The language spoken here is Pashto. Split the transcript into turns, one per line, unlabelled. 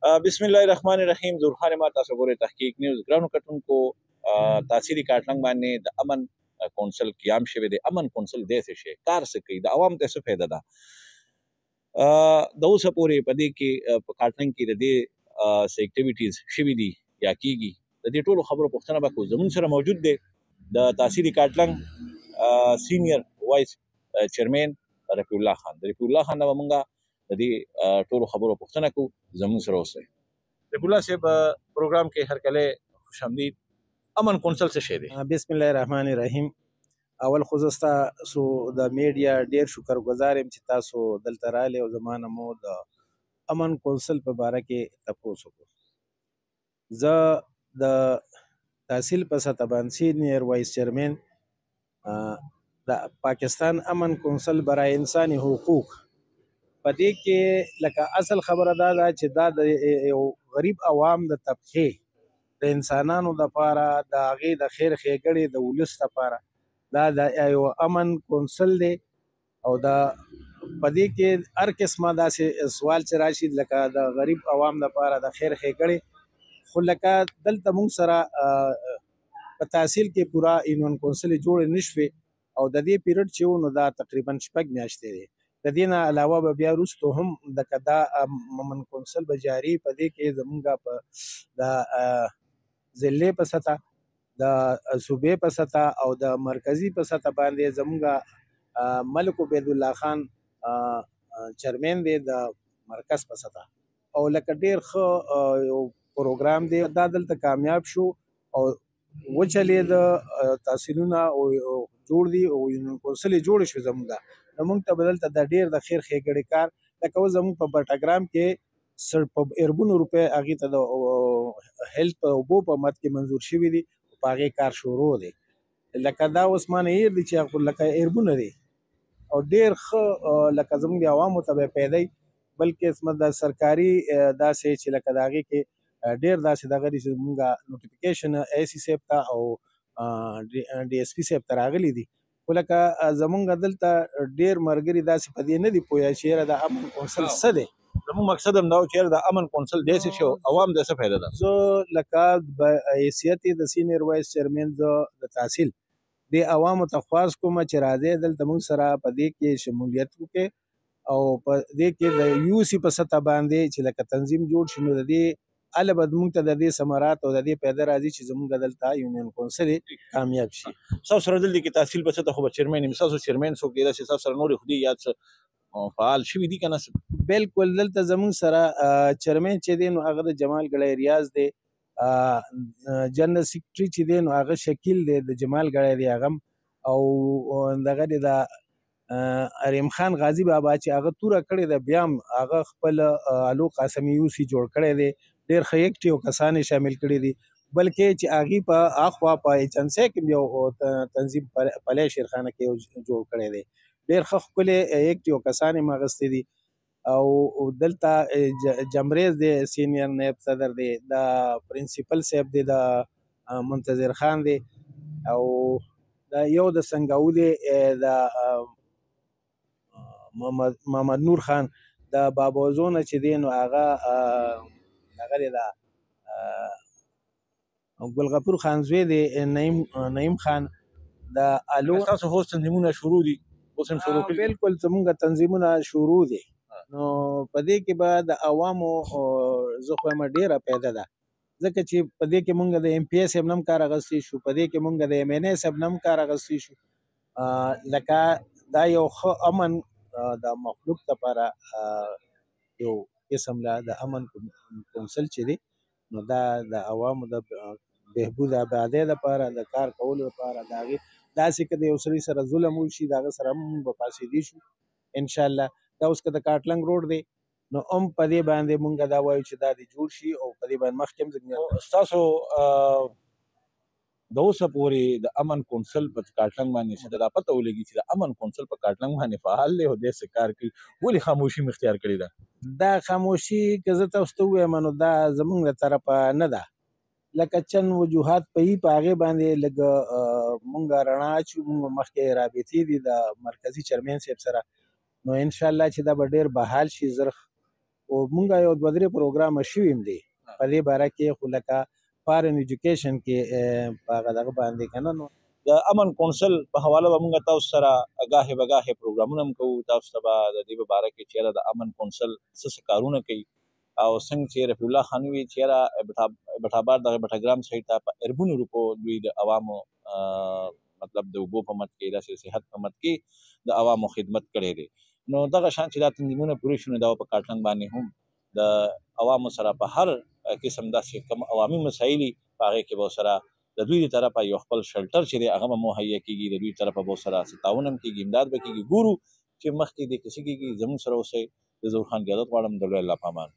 بسم الله الرحمن الرحیم. زور خان ما تاسو ګورئ تحقیق نیوز. ګرانو کتونکو، تحصیلي کارټلنګ باندې د امن کونسل قیام شوی دی. امن کونسل داسې شی کار څه کوي، د عوام ته څه فایده ده. د اوسه پورې په دې کې په کارټلنګ کې د دې څه اکټیویټیز شوي دي یا کیږي، د دې ټولو خبرو پوښتنه به کوو. زموږ سره موجود دی د تحصیلي کارټلنګ سینیئر وایس چیرمین رفیع الله خان. د رفیع الله خان نه به موږ د دې ټولو خبرو پوښتنه کوو. زموږ سره اوسئ. رفیع الله صاحب، پروګرام کې هر کله خوش آمدید. امن کونسل څه شی دی؟
بسم الله الرحمن الرحیم. اول خو زه ستاسو د میډیا ډیر شکرګزار یم چې تاسو دلته راغلي او زما نه مو د امن کونسل په باره کې تپوس وکړو. زه د تحصیل په سطح باندې سینیئر وایس چیرمین د پاکستان امن کونسل برای انساني حقوق په دې کې لکه اصل خبره دا ده چې دا د یو غریب عوام د طبقې د انسانانو دپاره د هغې د خیر ښېګړې د ولس دپاره دا د یو امن کونسل دی. او دا په دې کې هر قسمه داسې سوال چې راشي لکه د غریب عوام دپاره د خیر ښېګړې، خو لکه دلته موږ سره په تحصیل کې پوره یونین کونسل جوړې نه شوې او د دې پیریډ چې و نو دا تقریبا 6 میاشتې دی. د دې نه علاوه به بیا وروستو هم د دا امن کونسل به جاري په دې کې زمونږ په د ضلعې په سطح، د صوبې په سطح او د مرکزي په سطح باندې زمونږ ملک عبید الله خان چیرمین دی د مرکز په سطح. او لکه ډیر ښه یو پروګرام دی دا دلته کامیاب شو او وچلېده، تحصیلونه جوړ دي او یونین کونسل یې جوړ شو زمونږ. نو موږ ته به دلته د ډېر د خیر ښېګړې کار لکه اوس زموږ په بټګرام کې په اربونو روپۍ هغې ته د هیلث په اوبو په مد کې منظور شوي دي، په هغې کار شروع دی. لکه دا اوس مانه هېر دي چې لکه اربونه دي او ډېر ښه لکه زموږ د عوامو ته به پیدا وي. بلکې اسمه د سرکاري داسې چې لکه د هغې کې ډېر داسې دغه دي چې زموږ نوټیفیکیشن اے سی صاحب ته او ډي ایس پي صاحب ته راغلي دي. خو لکه زمونږ دلته ډېر ملګري داسې په دې نه دي پوه چې یاره د امن کونسل څه دی.
زموږ مقصد هم دا و چې یاره د امن کونسل داسې شي عوام ته څه فایده ده.
زه لکه په حیثیت د سینیئر وایس چیرمین زه د تحصیل د عوامو ته خواست کوم چې راځئ دلته موږ سره په دې کې شمولیت وکړي او په دې کې د یو سی په سطح باندې چې لکه تنظیم جوړ شي نو د دې اله به موږ ته د دې ثمرات او د دې پیدا راځي چې زموږ دلته یونین کونسل کامیاب شي.
تاسو سره دلته کې تحصیل په سطح خو به چیرمین یم، تاسو چیرمین څوک دی چې تاسو سره نورې خو دي یاد څه فعال شوي دي که نه؟
بالکل دلته زموږ سره چیرمین چې دی نو هغه د جمال ګړی ریاض دی، جنرال سیکرټري چې دی نو هغه شکیل دی د جمال ګړی دی هغه، او دغه دی د اریم خان غازی بابا چې هغه توره کړې ده بیا هم هغه خپل الو قاسمي یوسي جوړ کړی دی. ډېر ښه ایکټیو کسان یې شامل کړي دي، بلکې چې هغې په اخوا په ایجنسۍ کې یو تنظیم پلی شیرخانه کې جوړ کړی دی. ډېر ښه ښکلې ایکټیو کسان یې اخیستي دي. او دلته جمریز دی سینیئر نایب صدر دی، د پرنسپل صاحب دی د منتظر خان دی، او دا یو د سنګاو دی د محمد نور خان، د بابوزونه چې دی نو هغه هغه دی د ګلغفور خان زوی دی نعیم خان د الو.
تاسو هوس تنظیمونه شروع دي اوس هم شروع کړي؟
بالکل زمونږ تنظیمونه شروع دي. نو په دې کې به د عوامو زه خو یم ډېره پیدا ده، ځکه چې په دې کې مونږ د ایم پی ایس صاحب نه هم کار اخیستی شو، په دې کې مونږ د ایم این اے صاحب نه هم کار اخیستی شو. لکه دا یو ښه امن د مخلوق لپاره یو قسم لا د امن کونسل چې دی نو دا د عوامو د بهبود آبادۍ لپاره د کار کولو لپاره د هغې داسې که د یو سړي سره ظلم وشي د هغه سره هم به پاسېدي شو انشاءالله. دا اوس که د کاټلنګ روډ دی نو هم په دې باندې مونږ دا وایو چې دا دې جوړ شي او په دې باندې مخکې هم
ستاسو د اوسه پورې د امن کونسل په کاټلنګ باندې څه دا پته ولګي چې د امن کونسل په کاټلنګ باندې فعال دی او داسې کار کوي، ولې خاموشي مې اختیار کړې ده؟
دا خاموشي که زه تاسو ته ووایم نو دا زمونږ له طرفه نه ده، لکه چند وجوهات په هغې باندې لږ مونږ رڼا اچو. مونږ مخکې رابطې دي د مرکزي چیرمین صاحب سره، نو انشاءالله چې دا به ډېر بحال شي زر او مونږه یو دوه درې پروګرام شوي هم دي په دې باره کې، خو لکه فارن ایجوکیشن کې په هغه دغه باندې که نه نو
د امن کونسل په حواله به موږ تاسو سره اګاهې بګاهې پروګرامونه هم کوو. تاسو ته به د دې په باره کې چېرې د امن کونسل څه کارونه کوي او څنګه چې رفیع الله خان وي چېرې بټابار دغه بټګرام سایډ ته په اربونو روپو دوی د عوامو مطلب د اوبو په مد کې داسې صحت په مد کې د عوامو خدمت کړی دی. نو دغه شان چې دا تنظیمونه پوره شو نو دا په کارتلنګ باندې هم د عوامو سره په هر قسم داسې کوم عوامي مسایل په هغې کې به سره د دوی د طرفه یو خپل شلټر چې دی هغه به مهیا کېږي، د دوی طرفه به سره تعاون هم کېږي، امداد به کېږي. ګورو چې مخکې دې کیسې کېږي. زموږ سره اوسئ. د ظهور خان اجازت غواړم. د لوی الله په امان.